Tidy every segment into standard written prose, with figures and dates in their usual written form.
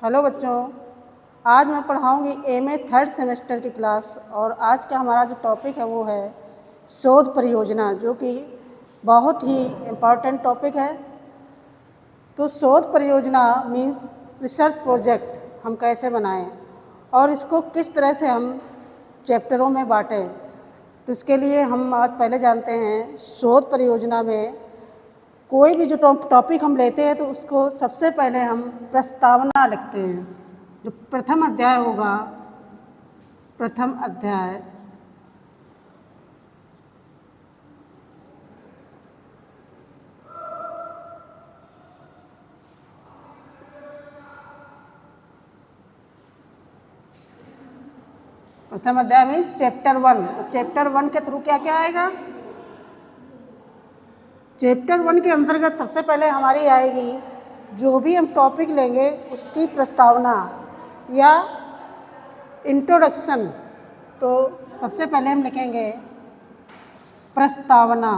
Hello बच्चों, आज मैं पढ़ाऊंगी एमए थर्ड सेमेस्टर की क्लास। और आज का हमारा जो टॉपिक है वो है शोध परियोजना, जो कि बहुत ही इम्पॉर्टेंट टॉपिक है। तो शोध परियोजना मीन्स रिसर्च प्रोजेक्ट हम कैसे बनाएं और इसको किस तरह से हम चैप्टरों में बांटें। तो इसके लिए हम आज पहले जानते हैं शोध परियोजना में कोई भी जो टॉपिक हम लेते हैं तो उसको सबसे पहले हम प्रस्तावना लिखते हैं। जो प्रथम अध्याय होगा, प्रथम अध्याय प्रथम अध्याय मीन्स चैप्टर 1। तो चैप्टर 1 के थ्रू क्या क्या आएगा? चैप्टर 1 के अंतर्गत सबसे पहले हमारी आएगी जो भी हम टॉपिक लेंगे उसकी प्रस्तावना या इंट्रोडक्शन। तो सबसे पहले हम लिखेंगे प्रस्तावना।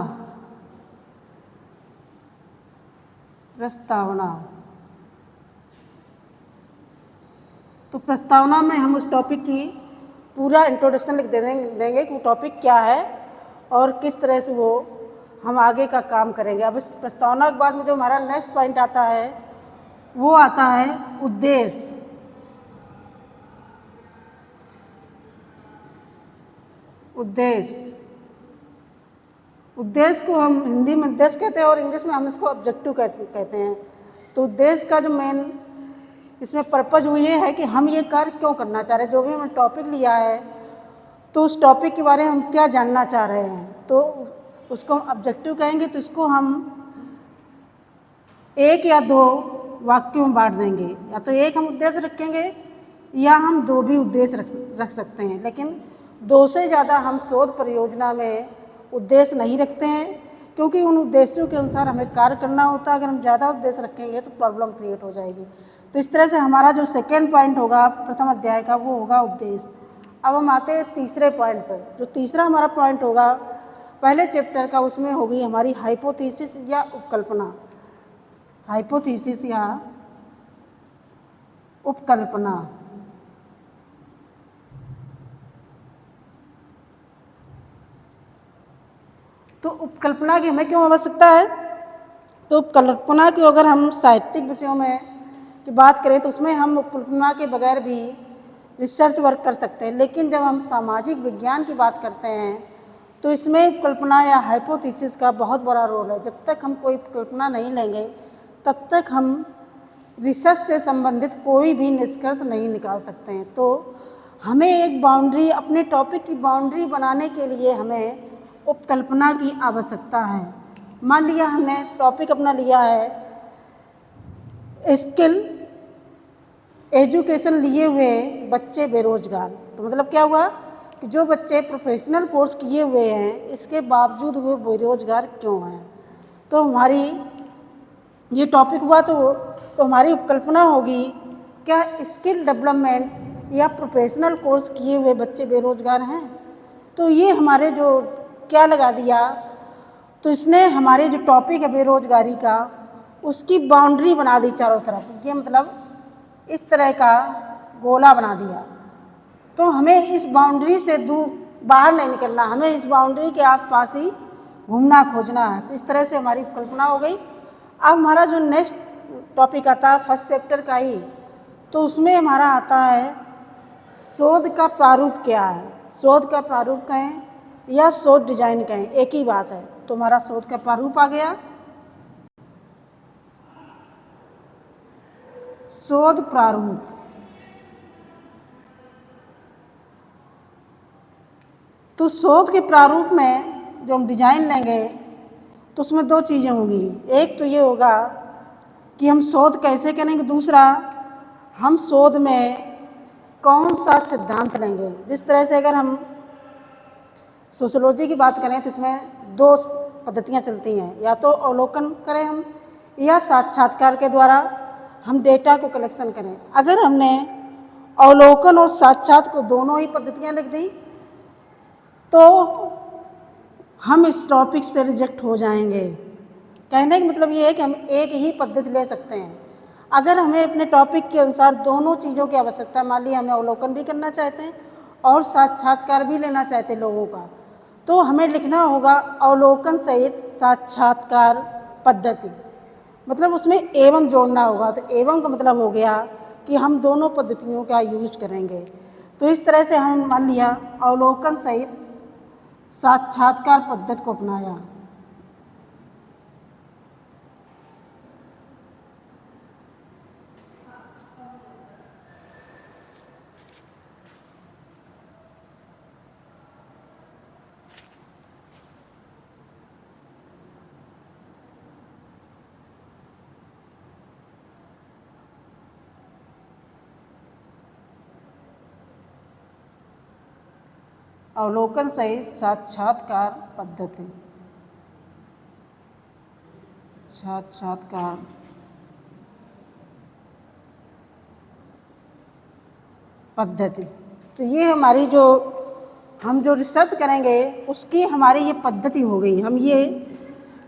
प्रस्तावना तो प्रस्तावना में हम उस टॉपिक की पूरा इंट्रोडक्शन लिख देंगे कि वो टॉपिक क्या है और किस तरह से वो हम आगे का काम करेंगे। अब इस प्रस्तावना के बाद में जो हमारा नेक्स्ट पॉइंट आता है वो आता है उद्देश्य। उद्देश्य को हम हिंदी में उद्देश्य कहते हैं और इंग्लिश में हम इसको ऑब्जेक्टिव कहते हैं। तो उद्देश्य का जो मेन इसमें पर्पज़ वो ये है कि हम ये कार्य क्यों करना चाह रहे हैं। जो भी हमने टॉपिक लिया है तो उस टॉपिक के बारे में हम क्या जानना चाह रहे हैं, तो उसको हम ऑब्जेक्टिव कहेंगे। तो इसको हम एक या दो वाक्यों में बांट देंगे। या तो एक हम उद्देश्य रखेंगे या हम दो भी उद्देश्य रख सकते हैं, लेकिन दो से ज़्यादा हम शोध परियोजना में उद्देश्य नहीं रखते हैं, क्योंकि उन उद्देश्यों के अनुसार हमें कार्य करना होता है। अगर हम ज़्यादा उद्देश्य रखेंगे तो प्रॉब्लम क्रिएट हो जाएगी। तो इस तरह से हमारा जो सेकेंड पॉइंट होगा प्रथम अध्याय का वो होगा उद्देश्य। अब हम आते हैं तीसरे पॉइंट पर। जो तीसरा हमारा पॉइंट होगा पहले चैप्टर का, उसमें होगी हमारी हाइपोथेसिस या उपकल्पना। हाइपोथेसिस या उपकल्पना। तो उपकल्पना की हमें क्यों आवश्यकता है? तो उपकल्पना की अगर हम साहित्यिक विषयों में की बात करें तो उसमें हम उपकल्पना के बगैर भी रिसर्च वर्क कर सकते हैं, लेकिन जब हम सामाजिक विज्ञान की बात करते हैं तो इसमें उपकल्पना या हाइपोथेसिस का बहुत बड़ा रोल है। जब तक हम कोई उपकल्पना नहीं लेंगे तब तक हम रिसर्च से संबंधित कोई भी निष्कर्ष नहीं निकाल सकते हैं। तो हमें एक बाउंड्री, अपने टॉपिक की बाउंड्री बनाने के लिए हमें उपकल्पना की आवश्यकता है। मान लिया हमने टॉपिक अपना लिया है स्किल एजुकेशन लिए हुए बच्चे बेरोजगार। तो मतलब क्या हुआ कि जो बच्चे प्रोफेशनल कोर्स किए हुए हैं इसके बावजूद वो बेरोजगार क्यों हैं। तो हमारी ये टॉपिक हुआ तो हमारी उपकल्पना होगी क्या स्किल डेवलपमेंट या प्रोफेशनल कोर्स किए हुए बच्चे बेरोजगार हैं। तो ये हमारे जो क्या लगा दिया, तो इसने हमारे जो टॉपिक है बेरोजगारी का उसकी बाउंड्री बना दी चारों तरफ। ये मतलब इस तरह का गोला बना दिया। तो हमें इस बाउंड्री से दूर बाहर नहीं निकलना, हमें इस बाउंड्री के आसपास ही घूमना खोजना है। तो इस तरह से हमारी कल्पना हो गई। अब हमारा जो नेक्स्ट टॉपिक आता है फर्स्ट चैप्टर का ही, तो उसमें हमारा आता है शोध का प्रारूप क्या है। शोध का प्रारूप कहें या शोध डिजाइन कहें, एक ही बात है। तो हमारा शोध का प्रारूप आ गया। शोध प्रारूप। तो शोध के प्रारूप में जो हम डिजाइन लेंगे तो उसमें दो चीज़ें होंगी। एक तो ये होगा कि हम शोध कैसे करेंगे, दूसरा हम शोध में कौन सा सिद्धांत लेंगे। जिस तरह से अगर हम सोशियोलॉजी की बात करें तो इसमें दो पद्धतियाँ चलती हैं, या तो अवलोकन करें हम या साक्षात्कार के द्वारा हम डेटा को कलेक्शन करें। अगर हमने अवलोकन और साक्षात को दोनों ही पद्धतियाँ लिख दी तो हम इस टॉपिक से रिजेक्ट हो जाएंगे। कहने का मतलब ये है कि हम एक ही पद्धति ले सकते हैं। अगर हमें अपने टॉपिक के अनुसार दोनों चीज़ों की आवश्यकता है, मान लिया हमें अवलोकन भी करना चाहते हैं और साक्षात्कार भी लेना चाहते हैं लोगों का, तो हमें लिखना होगा अवलोकन सहित साक्षात्कार पद्धति, मतलब उसमें एवं जोड़ना होगा। तो एवं का मतलब हो गया कि हम दोनों पद्धतियों का यूज करेंगे। तो इस तरह से हम मान लिया अवलोकन सहित साक्षात्कार पद्धति को अपनाया। अवलोकन सहित साक्षात्कार पद्धति, साक्षात्कार पद्धति। तो ये हमारी हम जो रिसर्च करेंगे उसकी हमारी ये पद्धति हो गई। हम ये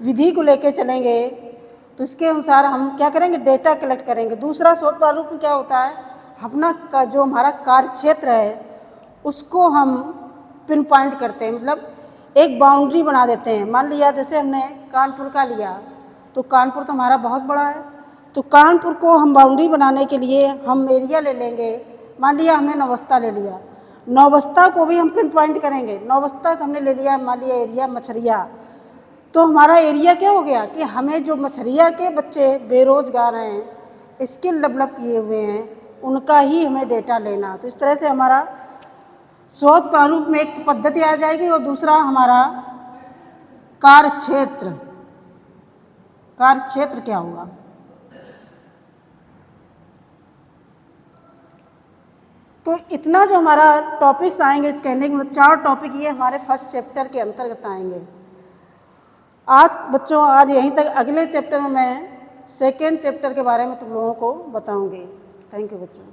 विधि को लेके चलेंगे तो इसके अनुसार हम क्या करेंगे, डेटा कलेक्ट करेंगे। दूसरा शोध प्रारूप में क्या होता है, अपना का जो हमारा कार्य क्षेत्र है उसको हम पिन पॉइंट करते हैं, मतलब एक बाउंड्री बना देते हैं। मान लिया जैसे हमने कानपुर का लिया तो कानपुर तो हमारा बहुत बड़ा है, तो कानपुर को हम बाउंड्री बनाने के लिए हम एरिया ले लेंगे। मान लिया हमने नौबस्ता ले लिया, नौबस्ता को भी हम पिन पॉइंट करेंगे। नौबस्ता का हमने ले लिया मान लिया एरिया मछरिया, तो हमारा एरिया क्या हो गया कि हमें जो मछरिया के बच्चे बेरोजगार हैं, स्किल डेवलप किए हुए हैं, उनका ही हमें डेटा लेना। तो इस तरह से हमारा शोध प्रारूप में एक पद्धति आ जाएगी और दूसरा हमारा कार्य क्षेत्र, कार्य क्षेत्र क्या होगा। तो इतना जो हमारा टॉपिक्स आएंगे, कहने के मतलब 4 टॉपिक ये हमारे फर्स्ट चैप्टर के अंतर्गत आएंगे। आज बच्चों आज यहीं तक, अगले चैप्टर में मैं सेकेंड चैप्टर के बारे में तुम लोगों को बताऊंगी। थैंक यू बच्चों।